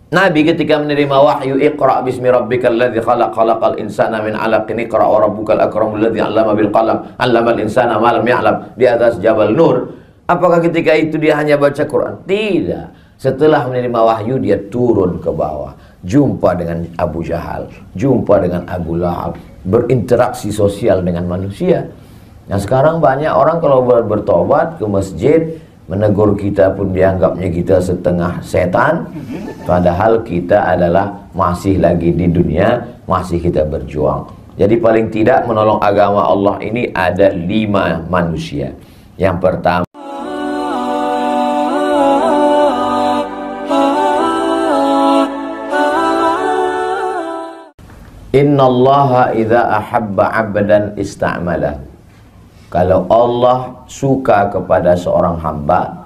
Nabi ketika menerima wahyu, Iqra bismi rabbikal ladzi khalaq, khalaqal insana min 'alaqin, Iqra wa rabbukal akramul ladzi 'allama bil qalam, 'allamal insana ma lam ya'lam, di atas Jabal Nur. Apakah ketika itu dia hanya baca Quran? Tidak. Setelah menerima wahyu dia turun ke bawah, jumpa dengan Abu Jahal, jumpa dengan Abu Lahab, berinteraksi sosial dengan manusia. Nah sekarang banyak orang kalau bertobat ke masjid, menegur kita pun dianggapnya kita setengah setan. Padahal kita adalah masih lagi di dunia, masih kita berjuang. Jadi paling tidak menolong agama Allah ini ada 5 manusia. Yang pertama, Innallaha idza ahabba 'abdan ista'malahu. Kalau Allah suka kepada seorang hamba,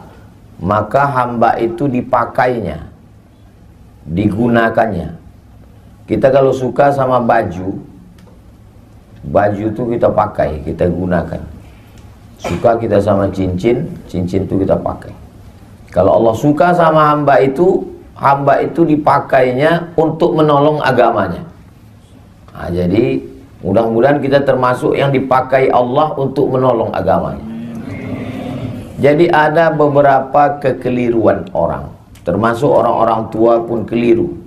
maka hamba itu dipakainya, digunakannya. Kita kalau suka sama baju, baju itu kita pakai, kita gunakan. Suka kita sama cincin, cincin itu kita pakai. Kalau Allah suka sama hamba itu dipakainya untuk menolong agamanya. Nah, jadi mudah-mudahan kita termasuk yang dipakai Allah untuk menolong agamanya. Jadi ada beberapa kekeliruan orang, termasuk orang-orang tua pun keliru.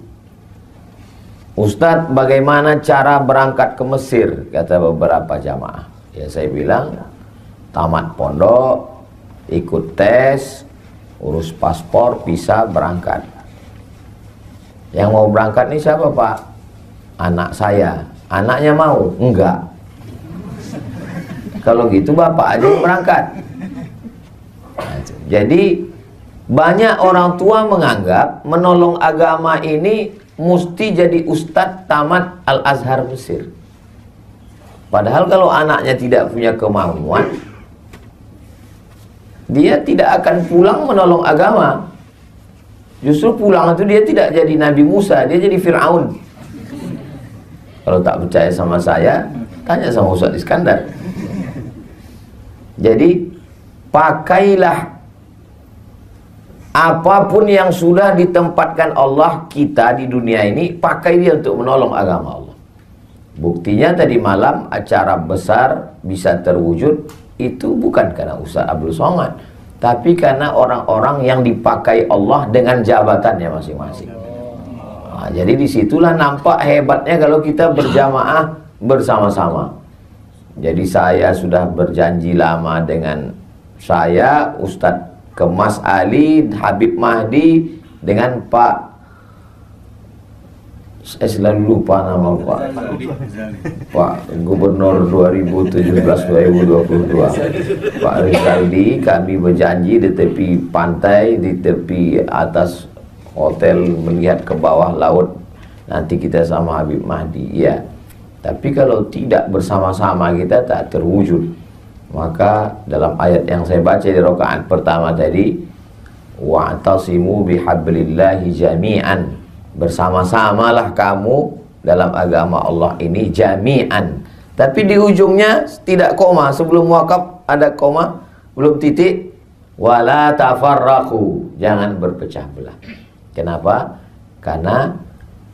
Ustadz, bagaimana cara berangkat ke Mesir? Kata beberapa jamaah. Ya saya bilang, tamat pondok, ikut tes, urus paspor, bisa berangkat. Yang mau berangkat nih siapa Pak? Anak saya. Anaknya mau? Enggak. Kalau gitu bapak aja yang berangkat. Jadi banyak orang tua menganggap menolong agama ini mesti jadi ustadz tamat Al-Azhar Mesir. Padahal kalau anaknya tidak punya kemauan, dia tidak akan pulang menolong agama. Justru pulang itu dia tidak jadi Nabi Musa, dia jadi Fir'aun. Kalau tak percaya sama saya, tanya sama Ustaz Iskandar. Jadi pakailah apapun yang sudah ditempatkan Allah kita di dunia ini, pakai dia untuk menolong agama Allah. Buktinya tadi malam acara besar bisa terwujud, itu bukan karena Ustaz Abdul Somad, tapi karena orang-orang yang dipakai Allah dengan jabatannya masing-masing. Nah, jadi disitulah nampak hebatnya kalau kita berjamaah bersama-sama. Jadi saya sudah berjanji lama dengan saya, Ustadz Kemas Ali, Habib Mahdi, dengan Pak, saya selalu lupa nama Pak Gubernur 2017-2022, Pak Rizaldi. Kami berjanji di tepi pantai, di tepi atas hotel melihat ke bawah laut, nanti kita sama Habib Mahdi. Ya, tapi kalau tidak bersama-sama kita tak terwujud. Maka dalam ayat yang saya baca di rakaat pertama tadi, wa'tasimu bihablillahi jami'an, bersama-samalah kamu dalam agama Allah ini jami'an. Tapi di ujungnya tidak koma, sebelum wakaf ada koma, belum titik. Wala tafarraqu, jangan berpecah belah. Kenapa? Karena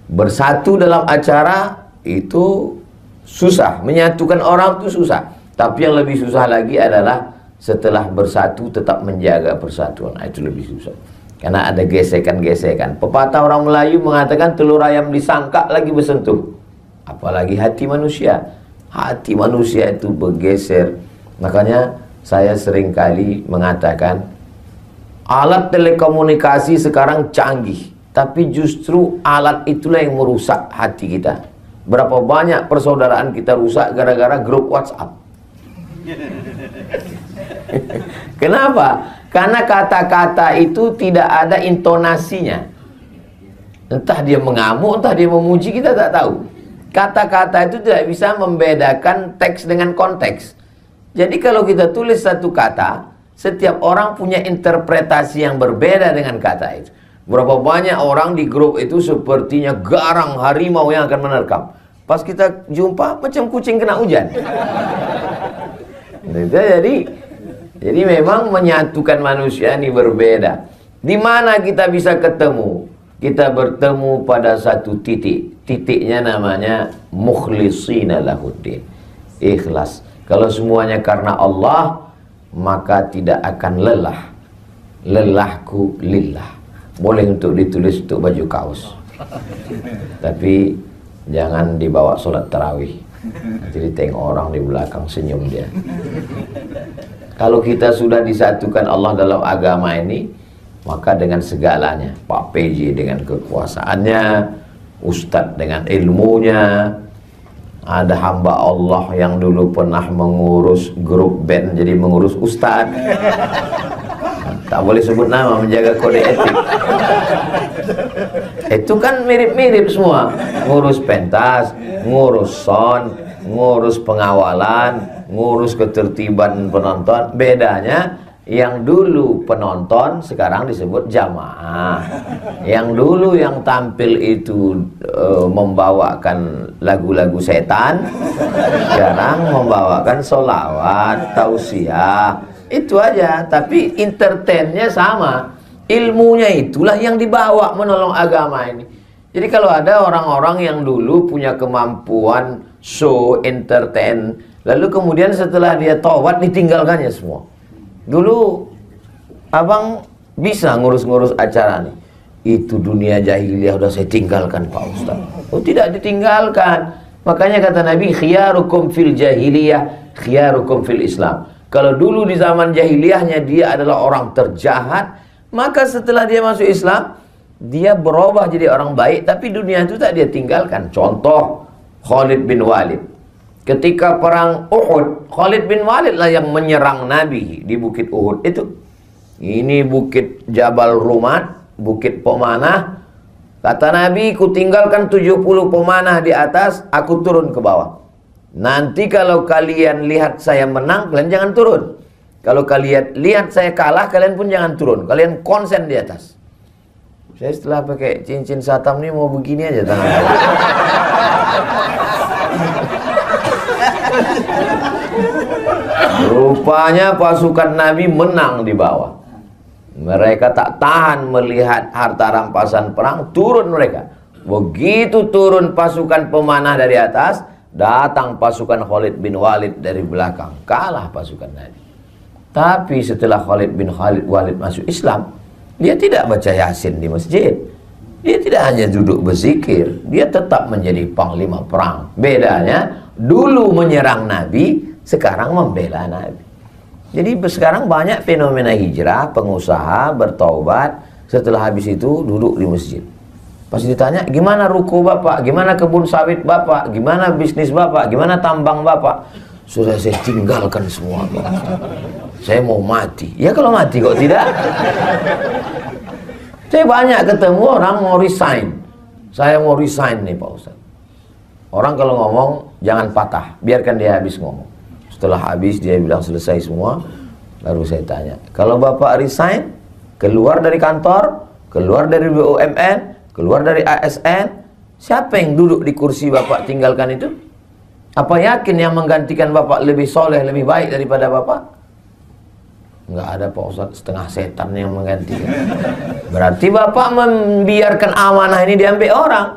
bersatu dalam acara itu susah, menyatukan orang itu susah. Tapi yang lebih susah lagi adalah setelah bersatu tetap menjaga persatuan. Nah, itu lebih susah. Karena ada gesekan-gesekan. Pepatah orang Melayu mengatakan telur ayam disangka lagi bersentuh. Apalagi hati manusia. Hati manusia itu bergeser. Makanya saya seringkali mengatakan, alat telekomunikasi sekarang canggih, tapi justru alat itulah yang merusak hati kita. Berapa banyak persaudaraan kita rusak gara-gara grup WhatsApp. Kenapa? Karena kata-kata itu tidak ada intonasinya. Entah dia mengamuk, entah dia memuji, kita tak tahu. Kata-kata itu tidak bisa membedakan teks dengan konteks. Jadi kalau kita tulis satu kata, setiap orang punya interpretasi yang berbeda dengan kata itu. Berapa banyak orang di grup itu sepertinya garang harimau yang akan menerkam. Pas kita jumpa macam kucing kena hujan. Jadi memang menyatukan manusia ini berbeda. Di mana kita bisa ketemu? kita bertemu pada satu titik. Titiknya namanya mukhlishina lahuddin, ikhlas. Kalau semuanya karena Allah, maka tidak akan lelah. Lelahku lillah. Boleh untuk ditulis untuk baju kaos, tapi jangan dibawa sholat tarawih. Jadi tengok orang di belakang senyum dia. Kalau kita sudah disatukan Allah dalam agama ini, maka dengan segalanya, Pak PJ dengan kekuasaannya, Ustadz dengan ilmunya, ada hamba Allah yang dulu pernah mengurus grup band jadi mengurus Ustadz. Tak boleh sebut nama, menjaga kode etik. Itu kan mirip-mirip semua. Ngurus pentas, ngurus sound, ngurus pengawalan, ngurus ketertiban penonton. Bedanya, yang dulu penonton sekarang disebut jamaah. Yang dulu yang tampil itu membawakan lagu-lagu setan, sekarang membawakan sholawat, tausiah. Itu aja, tapi entertainnya sama. Ilmunya itulah yang dibawa menolong agama ini. Jadi kalau ada orang-orang yang dulu punya kemampuan show, entertain, lalu kemudian setelah dia taubat ditinggalkannya semua. Dulu abang bisa ngurus-ngurus acara nih. Itu dunia jahiliyah udah saya tinggalkan Pak Ustaz. Oh, tidak ditinggalkan. Makanya kata Nabi, khiyarukum fil jahiliyah, khiyarukum fil Islam. Kalau dulu di zaman jahiliyahnya dia adalah orang terjahat, maka setelah dia masuk Islam, dia berubah jadi orang baik, tapi dunia itu tak dia tinggalkan. Contoh, Khalid bin Walid. Ketika perang Uhud, Khalid bin Walid lah yang menyerang Nabi di Bukit Uhud itu. Ini Bukit Jabal Rumat, Bukit Pemanah. Kata Nabi, ku tinggalkan 70 pemanah di atas, aku turun ke bawah. Nanti kalau kalian lihat saya menang, kalian jangan turun. Kalau kalian lihat saya kalah, kalian pun jangan turun. Kalian konsen di atas. Saya setelah pakai cincin satam ini mau begini aja tangan saya. Rupanya pasukan Nabi menang di bawah. Mereka tak tahan melihat harta rampasan perang, turun mereka. Begitu turun pasukan pemanah dari atas, datang pasukan Khalid bin Walid dari belakang. Kalah pasukan Nabi. Tapi setelah Khalid bin Walid masuk Islam, dia tidak baca Yasin di masjid. Dia tidak hanya duduk berzikir, dia tetap menjadi panglima perang. Bedanya, dulu menyerang Nabi, sekarang membela Nabi. Jadi sekarang banyak fenomena hijrah, pengusaha bertaubat, setelah habis itu duduk di masjid. Pas ditanya, gimana ruko bapak, gimana kebun sawit bapak, gimana bisnis bapak, gimana tambang bapak? Sudah saya tinggalkan semua Pak. Saya mau mati. Ya kalau mati kok tidak? Saya banyak ketemu orang mau resign. Saya mau resign nih Pak Ustaz. Orang kalau ngomong jangan patah, biarkan dia habis ngomong. Setelah habis dia bilang selesai semua, baru saya tanya, kalau bapak resign, keluar dari kantor, keluar dari BUMN, keluar dari ASN, siapa yang duduk di kursi bapak tinggalkan itu? Apa yakin yang menggantikan bapak lebih soleh, lebih baik daripada bapak? Enggak ada Pak Ustaz, setengah setan yang menggantikan. Berarti bapak membiarkan amanah ini diambil orang.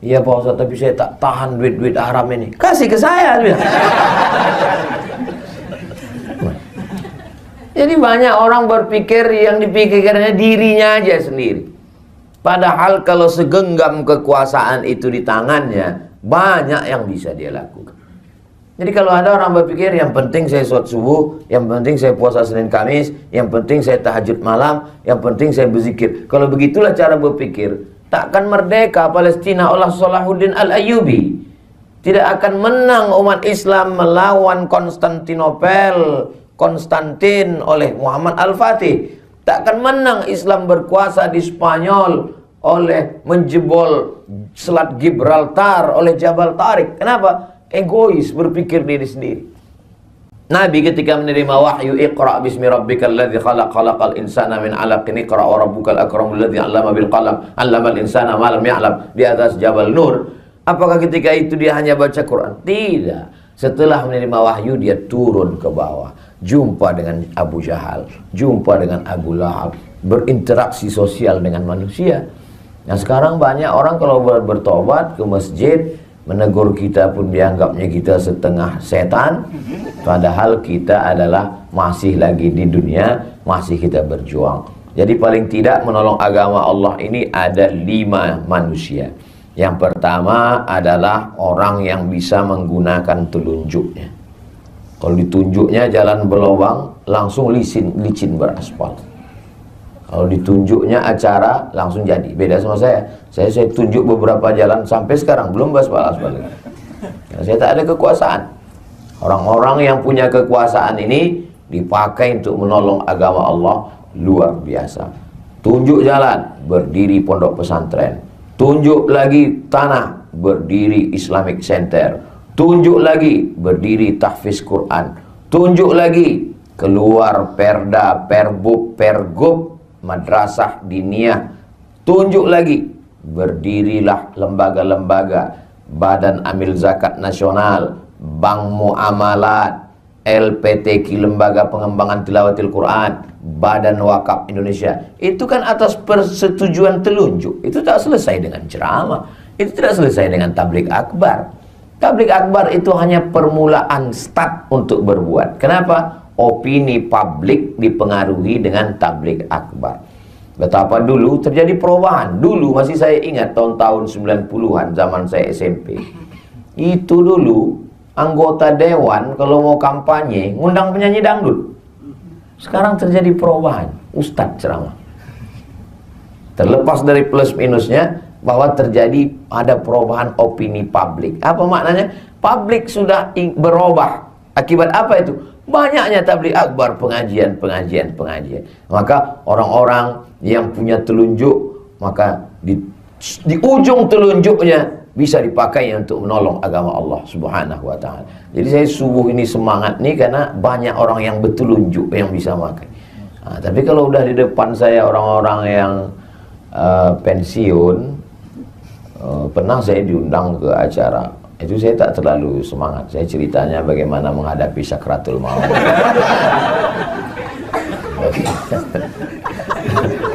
Iya Pak Ustaz, tapi saya tak tahan duit-duit haram ini. Kasih ke saya. Jadi banyak orang berpikir yang dipikirkannya dirinya aja sendiri. Padahal kalau segenggam kekuasaan itu di tangannya, banyak yang bisa dia lakukan. Jadi kalau ada orang berpikir yang penting saya sholat subuh, yang penting saya puasa Senin Kamis, yang penting saya tahajud malam, yang penting saya berzikir. Kalau begitulah cara berpikir, takkan merdeka Palestina oleh Salahuddin Al-Ayyubi. Tidak akan menang umat Islam melawan Konstantin oleh Muhammad Al-Fatih. Takkan menang Islam berkuasa di Spanyol oleh menjebol Selat Gibraltar oleh Jabal Tariq. Kenapa? Egois, berpikir diri sendiri. Nabi ketika menerima wahyu, Iqra bismi rabbikal ladzi khalaq, khalaqal insana min 'alaqin, Iqra wa rabbukal akramul ladzi 'allama bil qalam, 'allamal insana ma lam ya'lam, di atas Jabal Nur. Apakah ketika itu dia hanya baca Quran? Tidak. Setelah menerima wahyu dia turun ke bawah, jumpa dengan Abu Jahal, jumpa dengan Abu Lahab, berinteraksi sosial dengan manusia. Nah sekarang banyak orang kalau bertobat ke masjid, menegur kita pun dianggapnya kita setengah setan. Padahal kita adalah masih lagi di dunia, masih kita berjuang. Jadi paling tidak menolong agama Allah ini ada 5 manusia. Yang pertama adalah orang yang bisa menggunakan telunjuknya. Kalau ditunjuknya jalan berlubang, langsung licin beraspal. Kalau ditunjuknya acara, langsung jadi. Beda sama saya. Saya tunjuk beberapa jalan sampai sekarang belum beraspal. Karena saya tak ada kekuasaan. Orang-orang yang punya kekuasaan ini dipakai untuk menolong agama Allah luar biasa. Tunjuk jalan, berdiri pondok pesantren. Tunjuk lagi tanah, berdiri Islamic Center. Tunjuk lagi, berdiri tahfiz Quran. Tunjuk lagi, keluar perda, perbub, pergub, madrasah diniyah. Tunjuk lagi, berdirilah lembaga-lembaga, Badan Amil Zakat Nasional, Bank Muamalat, LPTQ, Lembaga Pengembangan Tilawatil Quran, Badan Wakaf Indonesia. Itu kan atas persetujuan telunjuk. Itu tak selesai dengan ceramah. Itu tidak selesai dengan tabligh akbar. Tabligh akbar itu hanya permulaan start untuk berbuat. Kenapa? Opini publik dipengaruhi dengan tabligh akbar. Betapa dulu terjadi perubahan. Dulu masih saya ingat tahun-tahun 90-an, zaman saya SMP. Itu dulu anggota dewan kalau mau kampanye ngundang penyanyi dangdut. Sekarang terjadi perubahan, ustadz ceramah. Terlepas dari plus minusnya, bahwa terjadi ada perubahan opini publik. Apa maknanya? Publik sudah berubah. Akibat apa itu? Banyaknya tabligh akbar, pengajian. Maka orang-orang yang punya telunjuk, maka di ujung telunjuknya bisa dipakai untuk menolong agama Allah Subhanahu wa ta'ala. Jadi saya subuh ini semangat nih karena banyak orang yang bertelunjuk yang bisa pakai. Nah, tapi kalau udah di depan saya orang-orang yang pensiun, pernah saya diundang ke acara. Itu saya tak terlalu semangat. Saya ceritanya bagaimana menghadapi sakratul maut.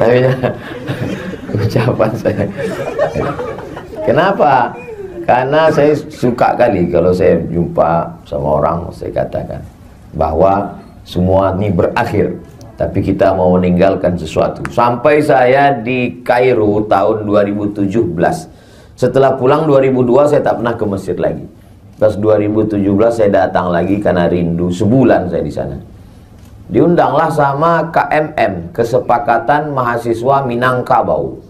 Tapi ucapan saya. Kenapa? Karena saya suka kali kalau saya jumpa sama orang, saya katakan bahwa semua ini berakhir, tapi kita mau meninggalkan sesuatu. Sampai saya di Kairo tahun 2017. Setelah pulang 2002 saya tak pernah ke Mesir lagi. Pas 2017 saya datang lagi karena rindu. Sebulan saya di sana. Diundanglah sama KMM, Kesepakatan Mahasiswa Minangkabau.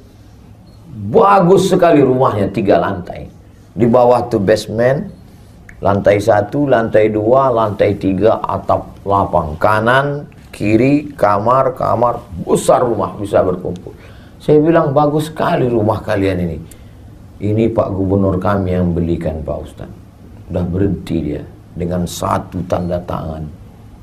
Bagus sekali rumahnya, 3 lantai. Di bawah tuh basement, lantai 1, lantai 2, lantai 3, atap lapang. Kanan, kiri, kamar, besar rumah, bisa berkumpul. Saya bilang, bagus sekali rumah kalian ini. Ini Pak Gubernur kami yang belikan Pak Ustaz. Udah berhenti dia dengan 1 tanda tangan.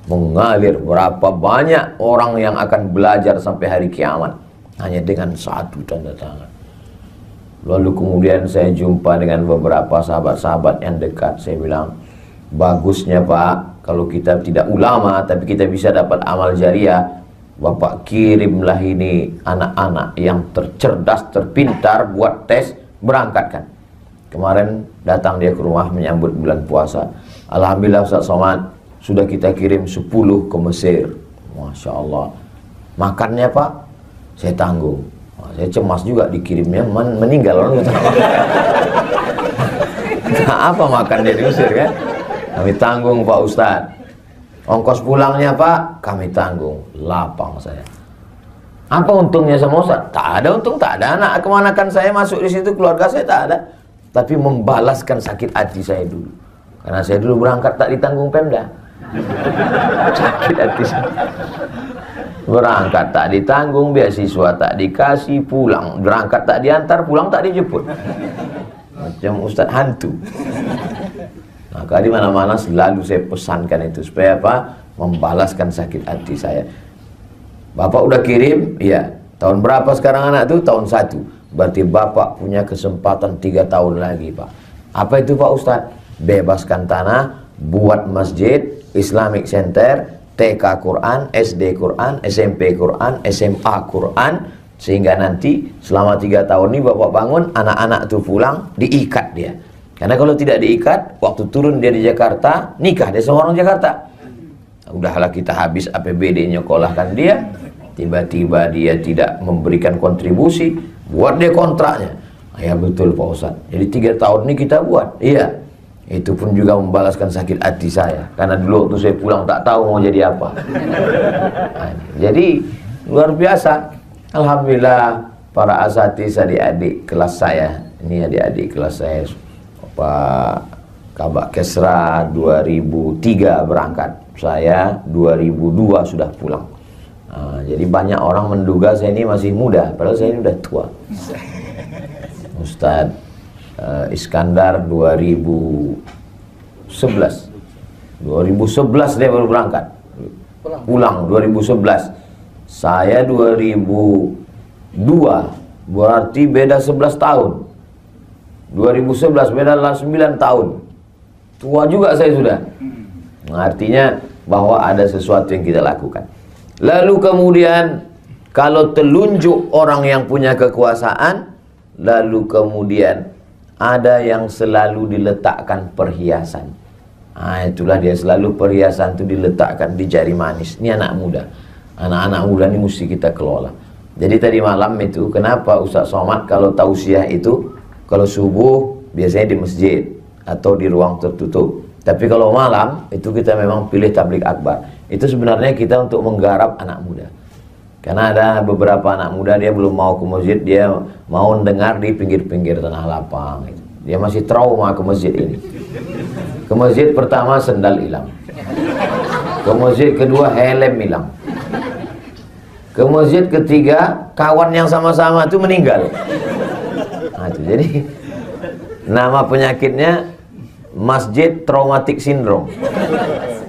Mengalir berapa banyak orang yang akan belajar sampai hari kiamat hanya dengan 1 tanda tangan. Lalu kemudian saya jumpa dengan beberapa sahabat-sahabat yang dekat. Saya bilang, bagusnya Pak, kalau kita tidak ulama tapi kita bisa dapat amal jariah, Bapak kirimlah ini anak-anak yang tercerdas, terpintar, buat tes, berangkatkan. Kemarin datang dia ke rumah menyambut bulan puasa. Alhamdulillah Ustaz Somad, sudah kita kirim 10 ke Mesir. Masya Allah. Makannya Pak, saya tanggung. Saya cemas juga dikirimnya meninggal orang. Nah, apa makan dia di Mesir kan? Kami tanggung Pak Ustaz. Ongkos pulangnya Pak, kami tanggung. Lapang saya. Apa untungnya sama Ustaz? Tak ada untung, tak ada. Anak kemanakan saya masuk di situ, keluarga saya tak ada. Tapi membalaskan sakit hati saya dulu. Karena saya dulu berangkat tak ditanggung Pemda. Sakit hati saya. Berangkat tak ditanggung, beasiswa tak dikasih, pulang berangkat tak diantar, pulang tak dijemput. Macam Ustadz hantu. Maka di mana-mana selalu saya pesankan itu supaya apa? Membalaskan sakit hati saya. Bapak udah kirim, iya. Tahun berapa sekarang anak itu? Tahun 1. Berarti Bapak punya kesempatan 3 tahun lagi, Pak. Apa itu Pak Ustadz? Bebaskan tanah, buat masjid, Islamic Center, TK Quran, SD Quran, SMP Quran, SMA Quran, Sehingga nanti selama 3 tahun ini bapak bangun, anak-anak tuh pulang, diikat dia. Karena kalau tidak diikat, waktu turun dia di Jakarta, nikah dia sama orang Jakarta. Udahlah kita habis APBD nyekolahkan dia, tiba-tiba dia tidak memberikan kontribusi, buat dia kontraknya. Ya betul Pak Ustadz, jadi 3 tahun ini kita buat. Iya, itu pun juga membalaskan sakit hati saya. Karena dulu waktu saya pulang tak tahu mau jadi apa. Nah, jadi luar biasa. Alhamdulillah para asatiz adik-adik kelas saya, ini adik-adik kelas saya, Pak Kabak Kesra 2003 berangkat, saya 2002 sudah pulang. Nah, jadi banyak orang menduga saya ini masih muda, padahal saya ini udah tua. Ustadz Iskandar 2011 dia baru berangkat, pulang 2011. Saya 2002, berarti beda 11 tahun. 2011 beda 9 tahun. Tua juga saya sudah. Nah, artinya bahwa ada sesuatu yang kita lakukan. Lalu kemudian kalau telunjuk orang yang punya kekuasaan, lalu kemudian ada yang selalu diletakkan perhiasan. Nah, itulah dia, selalu perhiasan itu diletakkan di jari manis. Ini anak muda. Anak-anak muda ini mesti kita kelola. Jadi tadi malam itu, kenapa Ustaz Somad kalau tausiah itu, kalau subuh biasanya di masjid atau di ruang tertutup. Tapi kalau malam itu kita memang pilih tablik akbar. Itu sebenarnya kita untuk menggarap anak muda. Karena ada beberapa anak muda dia belum mau ke masjid, dia mau dengar di pinggir-pinggir tanah lapang. Dia masih trauma ke masjid ini. Ke masjid pertama sendal hilang. Ke masjid kedua helm hilang. Ke masjid ketiga kawan yang sama-sama itu meninggal. Nah, itu jadi nama penyakitnya masjid traumatic syndrome.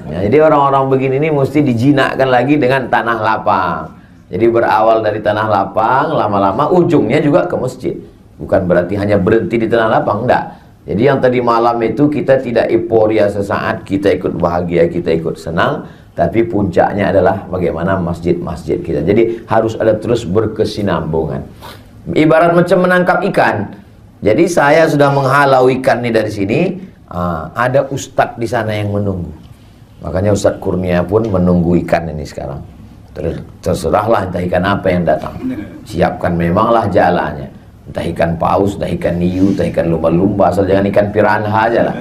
Nah, jadi orang-orang begini ini mesti dijinakkan lagi dengan tanah lapang. Jadi berawal dari tanah lapang, lama-lama ujungnya juga ke masjid. Bukan berarti hanya berhenti di tanah lapang, enggak. Jadi yang tadi malam itu kita tidak euforia sesaat, kita ikut bahagia, kita ikut senang, tapi puncaknya adalah bagaimana masjid-masjid kita. Jadi harus ada terus berkesinambungan. Ibarat macam menangkap ikan. Jadi saya sudah menghalau ikan ini dari sini, ada ustadz di sana yang menunggu. Makanya Ustadz Kurnia pun menunggu ikan ini sekarang. Terserahlah entah ikan apa yang datang. Siapkan memanglah jalannya. Entah ikan paus, entah ikan hiu, entah ikan lumba-lumba, asal jangan ikan piranha aja lah.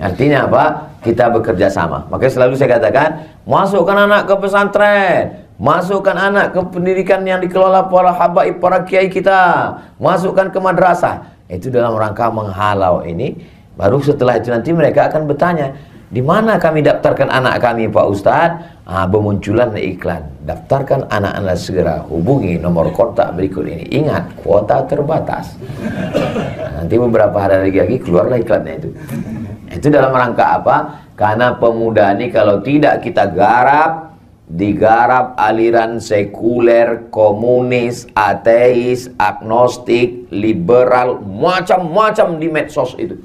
Artinya apa? Kita bekerja sama. Makanya selalu saya katakan, masukkan anak ke pesantren, masukkan anak ke pendidikan yang dikelola para habaib, para kiai kita, masukkan ke madrasah. Itu dalam rangka menghalau ini. Baru setelah itu nanti mereka akan bertanya, di mana kami daftarkan anak kami Pak Ustadz? Bermunculan iklan, daftarkan anak Anda segera, hubungi nomor kontak berikut ini. Ingat, kuota terbatas. Nanti beberapa hari lagi keluarlah iklannya itu. Itu dalam rangka apa? Karena pemuda ini kalau tidak kita garap, digarap aliran sekuler, komunis, ateis, agnostik, liberal, macam-macam di medsos itu.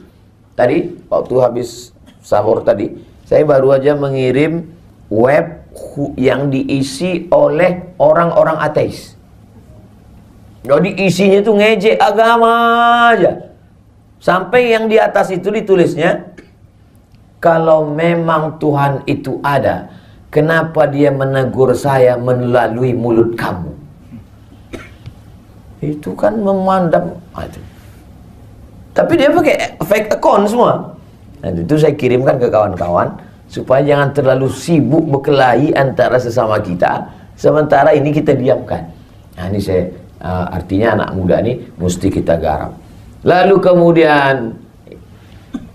Tadi waktu habis sahur tadi, saya baru aja mengirim web yang diisi oleh orang-orang ateis. Jadi isinya itu ngejek agama aja. Sampai yang di atas itu ditulisnya, kalau memang Tuhan itu ada, kenapa dia menegur saya melalui mulut kamu? Itu kan memandang. Tapi dia pakai fake account semua. Nah, itu saya kirimkan ke kawan-kawan supaya jangan terlalu sibuk berkelahi antara sesama kita, sementara ini kita diamkan. Nah, ini saya artinya anak muda ini mesti kita garap. Lalu kemudian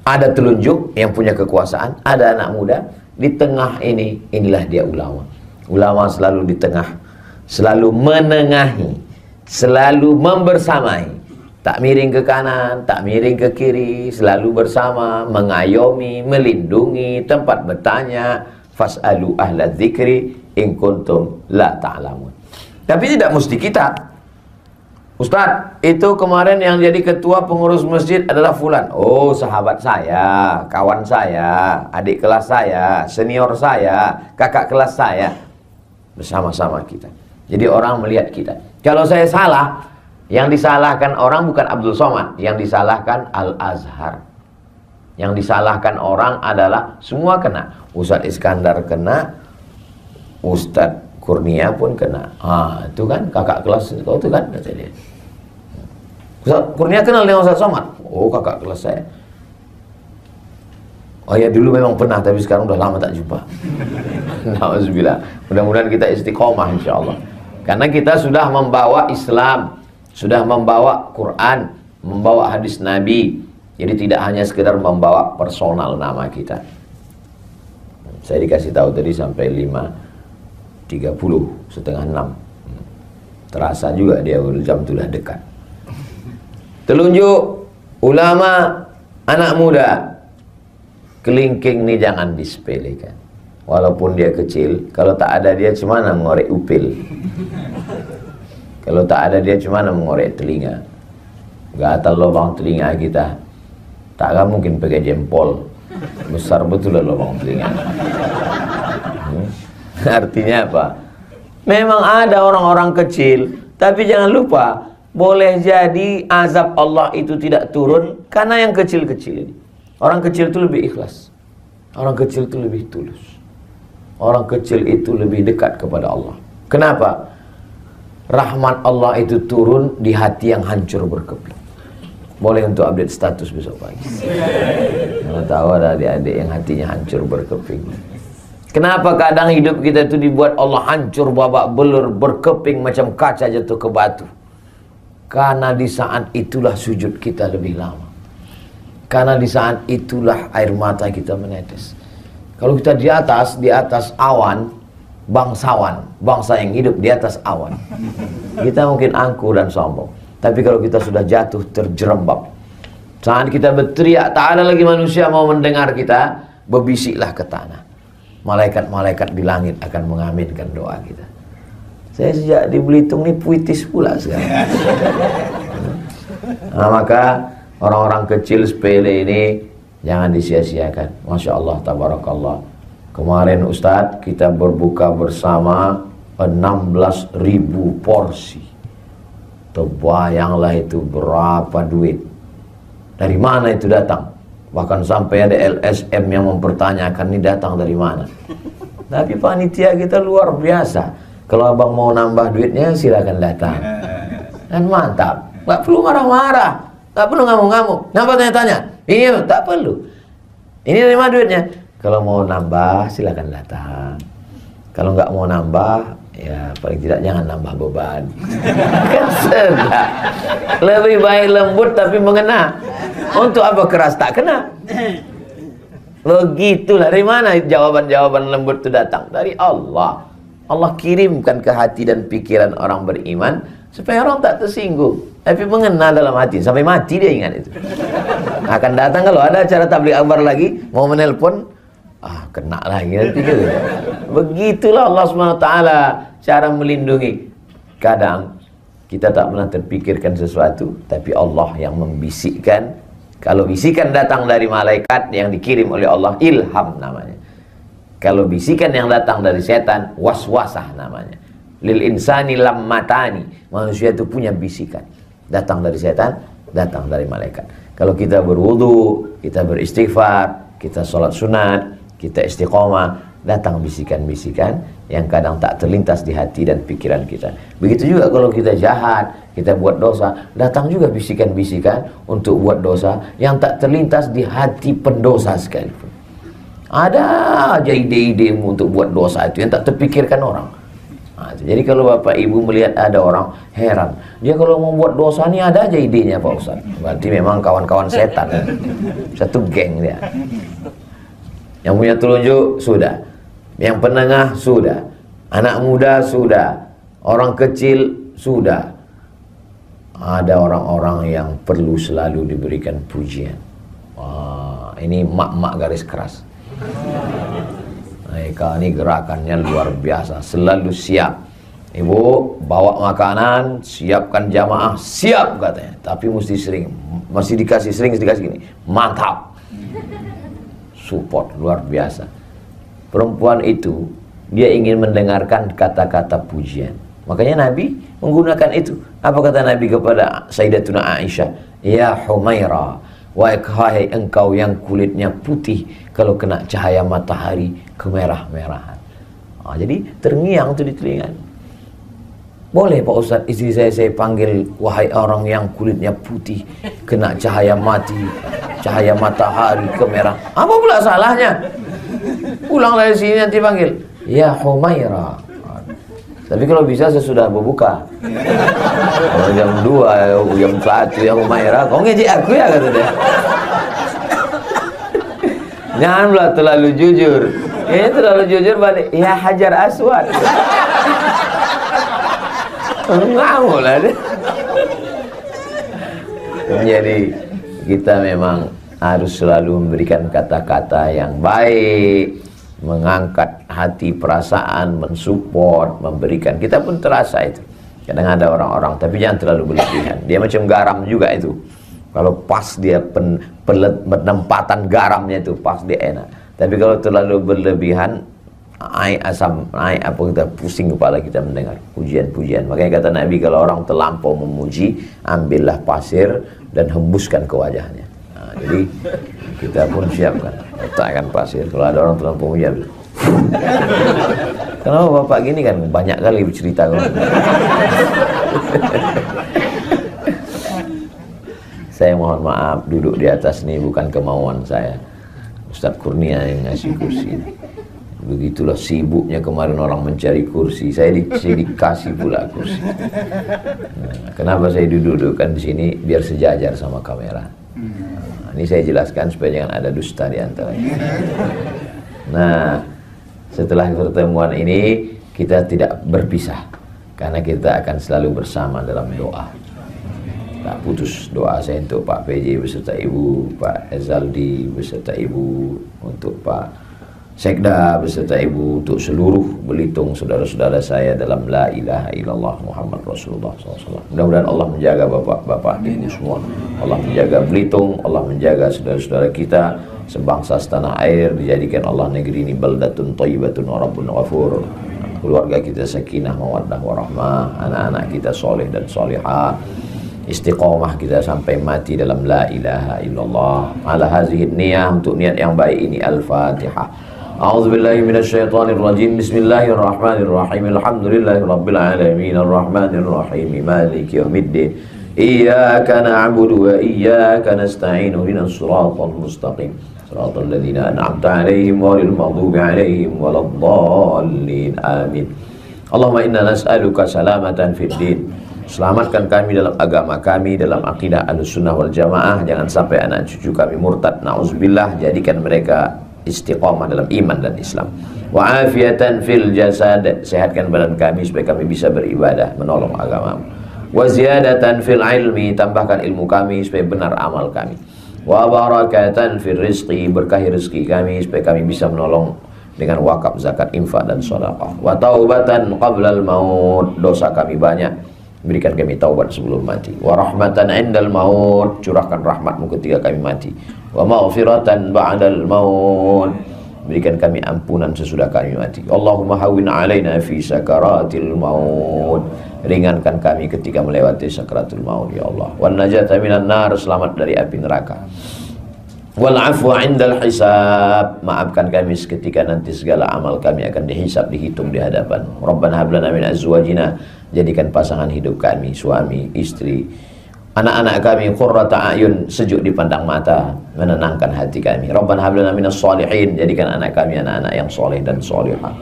ada telunjuk yang punya kekuasaan, ada anak muda di tengah ini. Inilah dia ulama. Ulama selalu di tengah, selalu menengahi, selalu membersamai. Tak miring ke kanan, tak miring ke kiri, selalu bersama, mengayomi, melindungi, tempat bertanya, fas'alu ahla dzikri in kuntum la ta'lamun. Tapi tidak mesti kita. Ustadz, itu kemarin yang jadi ketua pengurus masjid adalah fulan. Oh, sahabat saya, kawan saya, adik kelas saya, senior saya, kakak kelas saya. Bersama-sama kita. Jadi orang melihat kita. Kalau saya salah, yang disalahkan orang bukan Abdul Somad, yang disalahkan Al-Azhar. Yang disalahkan orang adalah semua kena. Ustadz Iskandar kena, Ustadz Kurnia pun kena. Itu kan kakak kelas kau itu kan, kata dia. Ustadz Kurnia kenal dengan Ustadz Somad? Oh, kakak kelas saya. Oh ya, dulu memang pernah, tapi sekarang udah lama tak jumpa. Alhamdulillah. Mudah-mudahan kita istiqomah insyaallah. Karena kita sudah membawa Islam, sudah membawa Quran, membawa hadis Nabi. Jadi tidak hanya sekedar membawa personal nama kita. Saya dikasih tahu tadi sampai 5.30, setengah 6. Terasa juga dia jam sudah dekat. Telunjuk ulama, anak muda. Kelingking ini jangan disepelekan. Walaupun dia kecil, kalau tak ada dia cemana mengorek upil. Kalau tak ada dia cemana mengorek telinga. Gatal lubang telinga kita. Takkan mungkin pakai jempol. Besar betul lah lubang telinga. Artinya apa? Memang ada orang-orang kecil, tapi jangan lupa, boleh jadi azab Allah itu tidak turun karena yang kecil-kecil ini. Orang kecil itu lebih ikhlas. Orang kecil itu lebih tulus. Orang kecil itu lebih dekat kepada Allah. Kenapa? Rahmat Allah itu turun di hati yang hancur berkeping. Boleh untuk update status besok pagi. Kalau tahu ada adik-adik yang hatinya hancur berkeping. Kenapa kadang hidup kita itu dibuat Allah hancur babak belur, berkeping macam kaca jatuh ke batu? Karena di saat itulah sujud kita lebih lama. Karena di saat itulah air mata kita menetes. Kalau kita di atas awan, bangsawan, bangsa yang hidup di atas awan, kita mungkin angkuh dan sombong. Tapi kalau kita sudah jatuh terjerembab, saat kita berteriak, tak ada lagi manusia mau mendengar kita, berbisiklah ke tanah. Malaikat-malaikat di langit akan mengaminkan doa kita. Saya sejak di Belitung ini puitis pula sekarang. Nah, maka orang-orang kecil sepele ini jangan disia-siakan. Masya Allah, tabarakallah. Kemarin Ustadz kita berbuka bersama 16.000 porsi. Terbayanglah itu berapa duit. Dari mana itu datang? Bahkan sampai ada LSM yang mempertanyakan ini datang dari mana. Tapi panitia kita luar biasa. Kalau abang mau nambah duitnya silakan datang. Dan mantap. Gak perlu marah-marah, gak perlu ngamuk-ngamuk. Kenapa tanya-tanya? Iya, tak perlu. Ini dari mana duitnya? Kalau mau nambah silakan datang. Kalau nggak mau nambah, ya paling tidak jangan nambah beban. Kan sedap. Lebih baik lembut tapi mengena. Untuk apa keras tak kena? Begitulah. Dari mana jawaban-jawaban lembut itu datang? Dari Allah. Allah kirimkan ke hati dan pikiran orang beriman supaya orang tak tersinggung, tapi mengena dalam hati. Sampai mati dia ingat itu. Akan datang kalau ada acara tabligh akbar lagi, mau menelpon, kena lagi nanti gitu. Begitulah Allah SWT cara melindungi. Kadang kita tak pernah terpikirkan sesuatu, tapi Allah yang membisikkan. Kalau bisikan datang dari malaikat yang dikirim oleh Allah, ilham namanya. Kalau bisikan yang datang dari setan, waswasah namanya. Lil insani lammatani. Manusia itu punya bisikan. Datang dari setan, datang dari malaikat. Kalau kita berwudu, kita beristighfar, kita sholat sunat, kita istiqomah, datang bisikan-bisikan yang kadang tak terlintas di hati dan pikiran kita. Begitu juga kalau kita jahat, kita buat dosa, datang juga bisikan-bisikan untuk buat dosa yang tak terlintas di hati pendosa sekalipun. Ada aja ide-ide untuk buat dosa itu yang tak terpikirkan orang. Jadi kalau Bapak Ibu melihat ada orang, heran, dia kalau mau buat dosa ini ada aja idenya Pak Ustaz. Berarti memang kawan-kawan setan, satu geng dia. Yang punya telunjuk sudah, yang penengah sudah, anak muda sudah, orang kecil sudah. Ada orang-orang yang perlu selalu diberikan pujian. Wah, ini mak-mak garis keras. Mereka ini gerakannya luar biasa, selalu siap. Ibu bawa makanan, siapkan jamaah, siap katanya. Tapi mesti sering, masih dikasih gini, mantap. Support luar biasa. Perempuan itu dia ingin mendengarkan kata-kata pujian. Makanya Nabi menggunakan itu. Apa kata Nabi kepada Sayyidatuna Aisyah? Ya Humaira, wahai engkau yang kulitnya putih, kalau kena cahaya matahari kemerah-merahan. Jadi terngiang tuh di telinga. Boleh Pak Ustadz, istri saya panggil wahai orang yang kulitnya putih, kena cahaya cahaya matahari kemerah. Apa pula salahnya? Pulang dari sini nanti panggil ya Humaira. Tapi kalau bisa sesudah berbuka. Kalau jam 2, jam 1 ya Humaira, kau ngejek aku ya, kata dia. Janganlah terlalu jujur. Ini terlalu jujur balik, ya Hajar Aswad. Ngamuk lah dia. Jadi kita memang harus selalu memberikan kata-kata yang baik, mengangkat hati, perasaan, mensupport, memberikan. Kita pun terasa itu. Kadang ada orang-orang, tapi jangan terlalu berlebihan. Dia macam garam juga itu. Kalau pas dia penempatan garamnya itu pas, dia enak. Tapi kalau terlalu berlebihan, asam, apa, kita pusing kepala kita mendengar pujian-pujian. Makanya kata Nabi, kalau orang terlampau memuji, ambillah pasir dan hembuskan ke wajahnya. Jadi kita pun siapkan, letakkan pasir. Kalau ada orang terlampau memuji, kenapa bapak gini kan banyak kali bercerita. Saya mohon maaf, duduk di atas ini bukan kemauan saya. Ustadz Kurnia yang ngasih kursi. Begitulah sibuknya kemarin orang mencari kursi. Saya dikasih pula kursi. Nah, kenapa saya dudukkan di sini? Biar sejajar sama kamera. Nah, ini saya jelaskan supaya jangan ada dusta di antara kita. Nah, setelah pertemuan ini kita tidak berpisah, karena kita akan selalu bersama dalam doa. Tak putus doa saya untuk Pak PJ beserta Ibu, Pak Ezaldi beserta Ibu, untuk Pak Sekda beserta Ibu, untuk seluruh Belitung saudara-saudara saya dalam La ilaha illallah Muhammad Rasulullah SAW. Mudah-mudahan Allah menjaga bapak-bapak ini semua. Allah menjaga Belitung, Allah menjaga saudara-saudara kita sebangsa setanah air, dijadikan Allah negeri ini baldatun thayyibatun wa rabbun ghafur. Keluarga kita sakinah mawaddah warahmah, anak-anak kita soleh dan solehah, istiqomah kita sampai mati dalam la ilaha illallah. Ala hazihi niyah, untuk niat yang baik ini. Al-Fatihah. A'udzubillahi minasyaitonir rajim. Bismillahirrahmanirrahim. Alhamdulillahirabbil alamin arrahmanir rahim maliki yaumiddin. Iyyaka na'budu wa iyyaka nasta'in. Ihdinas siratal mustaqim. Siratal ladzina an'amta 'alaihim ghairil maghdubi 'alaihim waladdallin. Amin. Allahumma inna nas'aluka salamatan fid din. Selamatkan kami dalam agama kami, dalam akidah Ahlussunnah wal Jamaah. Jangan sampai anak cucu kami murtad, na'udzubillah. Jadikan mereka istiqamah dalam iman dan Islam. Wa afiatan fil jasad. Sehatkan badan kami supaya kami bisa beribadah, menolong agamamu. Wa ziyadatan fil ilmi. Tambahkan ilmu kami supaya benar amal kami. Wa barakatan fil rizqi. Berkahi rezeki kami supaya kami bisa menolong dengan wakaf, zakat, infak dan sedekah. Wa taubatan qablal maut. Dosa kami banyak, berikan kami taubat sebelum mati. Wa rahmatan indal maut. Curahkan rahmatmu ketika kami mati. Wa maghfiratan ba'dal maut. Berikan kami ampunan sesudah kami mati. Allahumma hawwin alaina fi sakaratil maut. Ringankan kami ketika melewati sakaratul maut ya Allah. Wan najata minan nar. Selamat dari api neraka. Wal afwa indal hisab. Maafkan kami seketika nanti segala amal kami akan dihisab, dihitung di hadapan. Rabbana hab lana min azwajina. Jadikan pasangan hidup kami, suami, istri, anak-anak kami qurrata a'yun, sejuk dipandang mata, menenangkan hati kami. Rabbana hab lana minas shalihin. Jadikan anak kami anak-anak yang soleh dan solehah.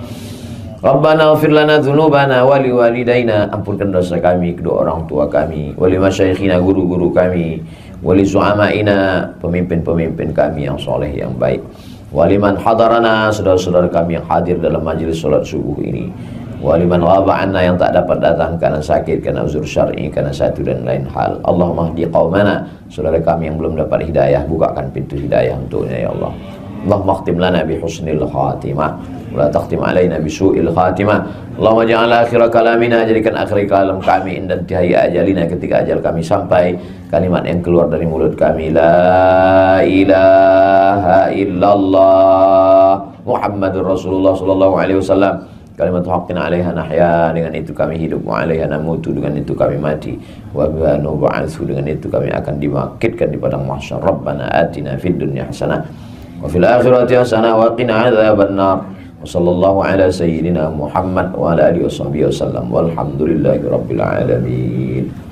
Rabbana ighfir lana dzunubana wa liwalidaina. Ampunkan dosa kami, kedua orang tua kami, wa limasyayikhina, guru-guru kami, wa li zu'amaina, pemimpin-pemimpin kami yang soleh yang baik, wa liman hadarana, saudara-saudara kami yang hadir dalam majelis salat subuh ini, wa liman ghaba anna, yang tak dapat datang karena sakit, karena uzur syar'i, karena satu dan lain hal. Allahumma hdi qaumana, saudara kami yang belum dapat hidayah, bukakan pintu hidayah untuknya ya Allah. Allahumma khtim lana bi husnil khatimah wa la takhtim alaina bi su'il khatimah. Allahumma ja'al akhir kalamina, jadikan akhir kalam kami inda intihai ajalina, ketika ajal kami sampai, kalimat yang keluar dari mulut kami la ilaha illallah Muhammadur Rasulullah sallallahu alaihi wasallam. Kalimat haqqin 'alaiha nahya, dengan itu kami hidup, wa 'alaiha namutu, dengan itu kami mati, wa biha nub'atsu, dengan itu kami akan dibangkitkan di padang mahsyar. Rabbana atina fid dunya hasanah wa fil akhirati hasanah wa qina adzabannar. Wa sallallahu ala sayyidina Muhammad wa ala alihi washabbihi wasallam. Walhamdulillahi rabbil alamin.